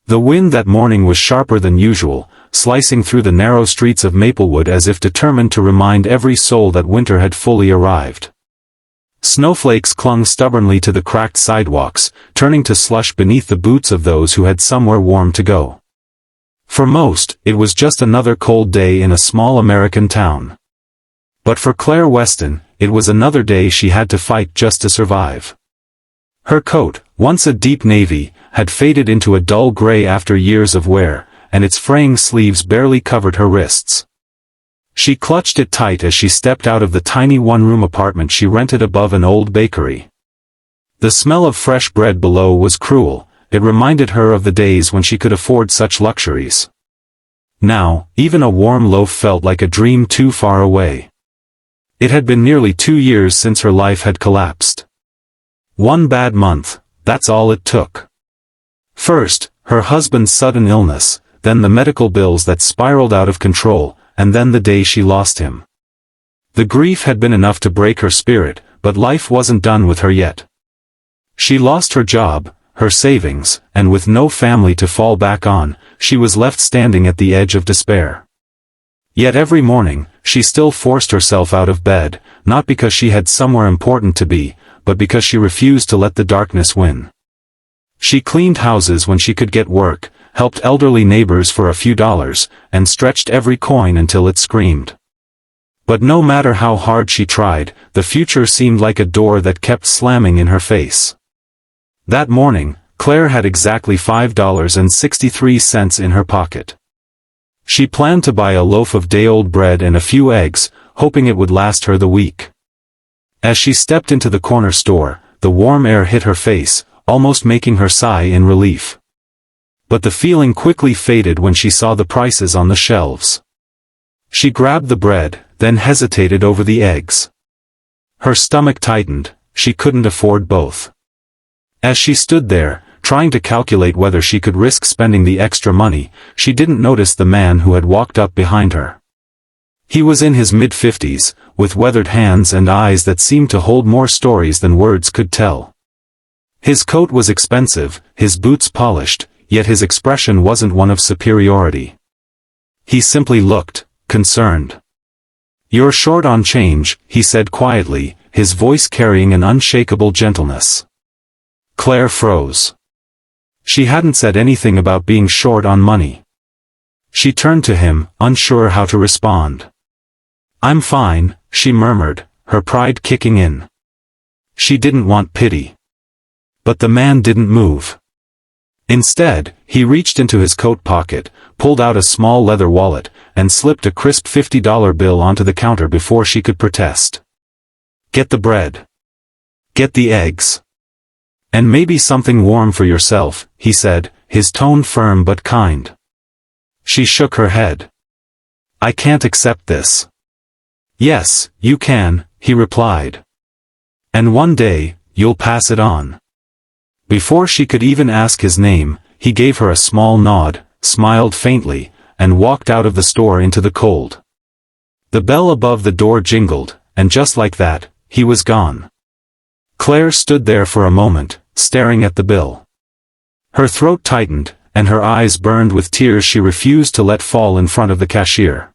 The wind that morning was sharper than usual, slicing through the narrow streets of Maplewood as if determined to remind every soul that winter had fully arrived. Snowflakes clung stubbornly to the cracked sidewalks, turning to slush beneath the boots of those who had somewhere warm to go. For most, it was just another cold day in a small American town. But for Claire Weston, it was another day she had to fight just to survive. Her coat, once a deep navy, had faded into a dull gray after years of wear, and its fraying sleeves barely covered her wrists. She clutched it tight as she stepped out of the tiny one-room apartment she rented above an old bakery. The smell of fresh bread below was cruel. It reminded her of the days when she could afford such luxuries. Now, even a warm loaf felt like a dream too far away. It had been nearly 2 years since her life had collapsed. One bad month, that's all it took. First, her husband's sudden illness, then the medical bills that spiraled out of control, and then the day she lost him. The grief had been enough to break her spirit, but life wasn't done with her yet. She lost her job, her savings, and with no family to fall back on, she was left standing at the edge of despair. Yet every morning, she still forced herself out of bed, not because she had somewhere important to be, but because she refused to let the darkness win. She cleaned houses when she could get work, helped elderly neighbors for a few dollars, and stretched every coin until it screamed. But no matter how hard she tried, the future seemed like a door that kept slamming in her face. That morning, Claire had exactly $5.63 in her pocket. She planned to buy a loaf of day-old bread and a few eggs, hoping it would last her the week. As she stepped into the corner store, the warm air hit her face, almost making her sigh in relief. But the feeling quickly faded when she saw the prices on the shelves. She grabbed the bread, then hesitated over the eggs. Her stomach tightened. She couldn't afford both. As she stood there, trying to calculate whether she could risk spending the extra money, she didn't notice the man who had walked up behind her. He was in his mid-50s, with weathered hands and eyes that seemed to hold more stories than words could tell. His coat was expensive, his boots polished, yet his expression wasn't one of superiority. He simply looked concerned. "You're short on change," he said quietly, his voice carrying an unshakable gentleness. Claire froze. She hadn't said anything about being short on money. She turned to him, unsure how to respond. "I'm fine," she murmured, her pride kicking in. She didn't want pity. But the man didn't move. Instead, he reached into his coat pocket, pulled out a small leather wallet, and slipped a crisp $50 bill onto the counter before she could protest. "Get the bread. Get the eggs. And maybe something warm for yourself," he said, his tone firm but kind. She shook her head. "I can't accept this." "Yes, you can," he replied. "And one day, you'll pass it on." Before she could even ask his name, he gave her a small nod, smiled faintly, and walked out of the store into the cold. The bell above the door jingled, and just like that, he was gone. Claire stood there for a moment, staring at the bill. Her throat tightened, and her eyes burned with tears she refused to let fall in front of the cashier.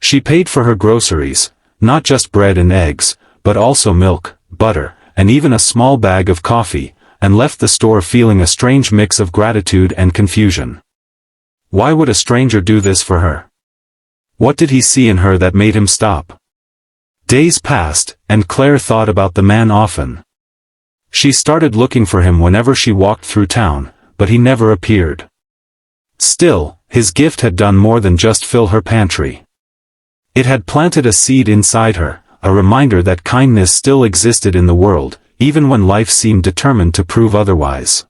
She paid for her groceries, not just bread and eggs, but also milk, butter, and even a small bag of coffee, and left the store feeling a strange mix of gratitude and confusion. Why would a stranger do this for her? What did he see in her that made him stop? Days passed, and Claire thought about the man often. She started looking for him whenever she walked through town, but he never appeared. Still, his gift had done more than just fill her pantry. It had planted a seed inside her, a reminder that kindness still existed in the world, even when life seemed determined to prove otherwise.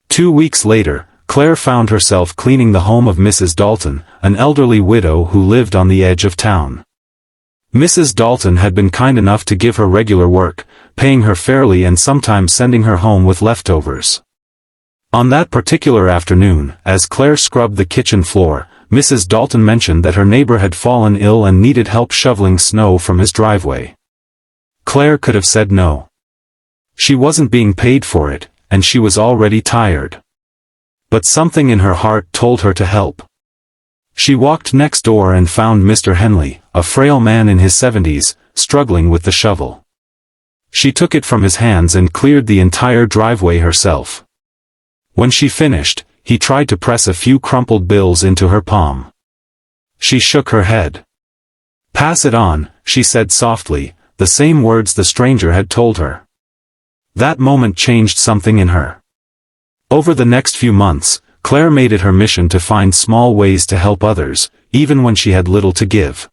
2 weeks later, Claire found herself cleaning the home of Mrs. Dalton, an elderly widow who lived on the edge of town. Mrs. Dalton had been kind enough to give her regular work, paying her fairly and sometimes sending her home with leftovers. On that particular afternoon, as Claire scrubbed the kitchen floor, Mrs. Dalton mentioned that her neighbor had fallen ill and needed help shoveling snow from his driveway. Claire could have said no. She wasn't being paid for it, and she was already tired. But something in her heart told her to help. She walked next door and found Mr. Henley, a frail man in his 70s, struggling with the shovel. She took it from his hands and cleared the entire driveway herself. When she finished, he tried to press a few crumpled bills into her palm. She shook her head. "Pass it on," she said softly, the same words the stranger had told her. That moment changed something in her. Over the next few months, Claire made it her mission to find small ways to help others, even when she had little to give.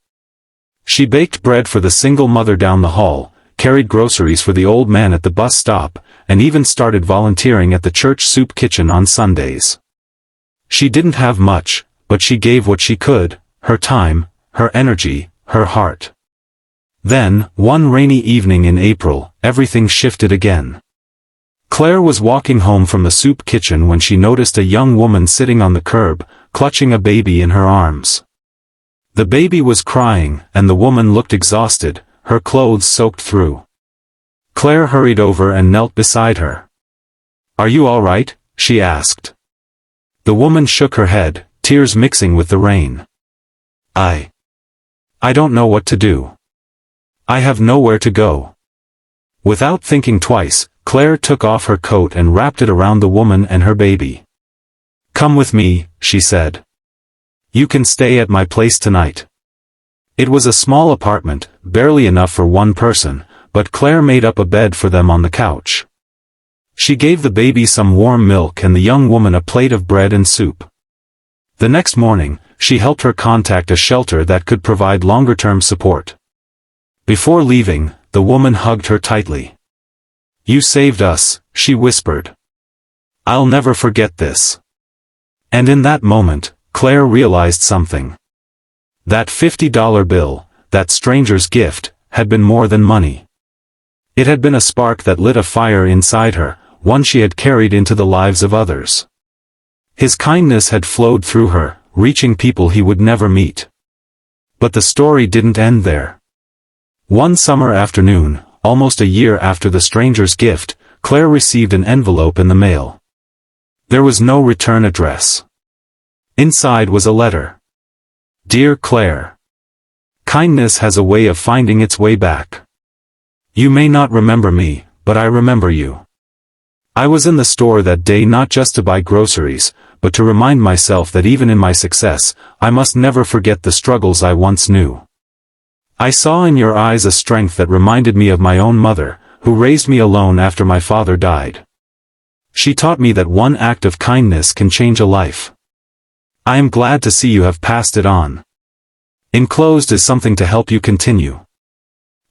She baked bread for the single mother down the hall, carried groceries for the old man at the bus stop, and even started volunteering at the church soup kitchen on Sundays. She didn't have much, but she gave what she could, her time, her energy, her heart. Then, one rainy evening in April, everything shifted again. Claire was walking home from the soup kitchen when she noticed a young woman sitting on the curb, clutching a baby in her arms. The baby was crying, and the woman looked exhausted, her clothes soaked through. Claire hurried over and knelt beside her. "Are you all right?" she asked. The woman shook her head, tears mixing with the rain. I don't know what to do. I have nowhere to go." Without thinking twice, Claire took off her coat and wrapped it around the woman and her baby. "Come with me," she said. "You can stay at my place tonight." It was a small apartment, barely enough for one person, but Claire made up a bed for them on the couch. She gave the baby some warm milk and the young woman a plate of bread and soup. The next morning, she helped her contact a shelter that could provide longer-term support. Before leaving, the woman hugged her tightly. "You saved us," she whispered. "I'll never forget this." And in that moment, Claire realized something. That $50 bill, that stranger's gift, had been more than money. It had been a spark that lit a fire inside her, one she had carried into the lives of others. His kindness had flowed through her, reaching people he would never meet. But the story didn't end there. One summer afternoon, almost a year after the stranger's gift, Claire received an envelope in the mail. There was no return address. Inside was a letter. "Dear Claire. Kindness has a way of finding its way back. You may not remember me, but I remember you. I was in the store that day not just to buy groceries, but to remind myself that even in my success, I must never forget the struggles I once knew. I saw in your eyes a strength that reminded me of my own mother, who raised me alone after my father died. She taught me that one act of kindness can change a life. I am glad to see you have passed it on. Enclosed is something to help you continue.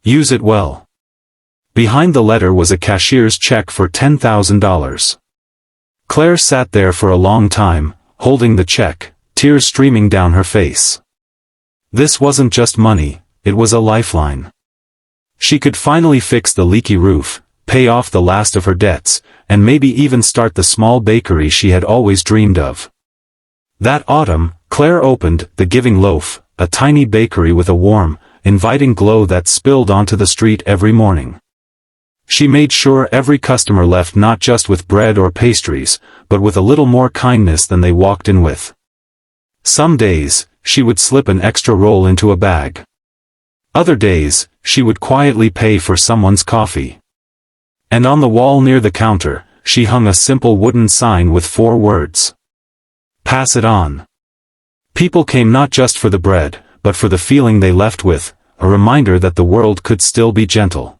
Use it well." Behind the letter was a cashier's check for $10,000. Claire sat there for a long time, holding the check, tears streaming down her face. This wasn't just money, it was a lifeline. She could finally fix the leaky roof, pay off the last of her debts, and maybe even start the small bakery she had always dreamed of. That autumn, Claire opened The Giving Loaf, a tiny bakery with a warm, inviting glow that spilled onto the street every morning. She made sure every customer left not just with bread or pastries, but with a little more kindness than they walked in with. Some days, she would slip an extra roll into a bag. Other days, she would quietly pay for someone's coffee. And on the wall near the counter, she hung a simple wooden sign with 4 words. "Pass it on." People came not just for the bread, but for the feeling they left with, a reminder that the world could still be gentle.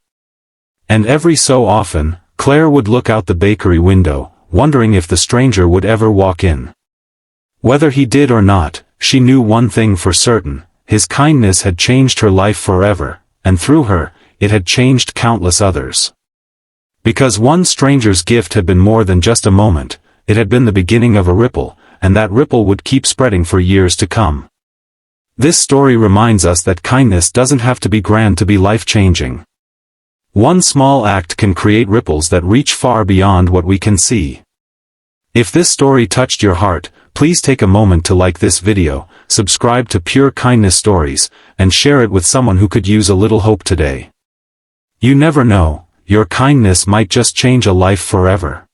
And every so often, Claire would look out the bakery window, wondering if the stranger would ever walk in. Whether he did or not, she knew one thing for certain: his kindness had changed her life forever, and through her, it had changed countless others. Because one stranger's gift had been more than just a moment, it had been the beginning of a ripple, and that ripple would keep spreading for years to come. This story reminds us that kindness doesn't have to be grand to be life-changing. One small act can create ripples that reach far beyond what we can see. If this story touched your heart, please take a moment to like this video, subscribe to Pure Kindness Stories, and share it with someone who could use a little hope today. You never know, your kindness might just change a life forever.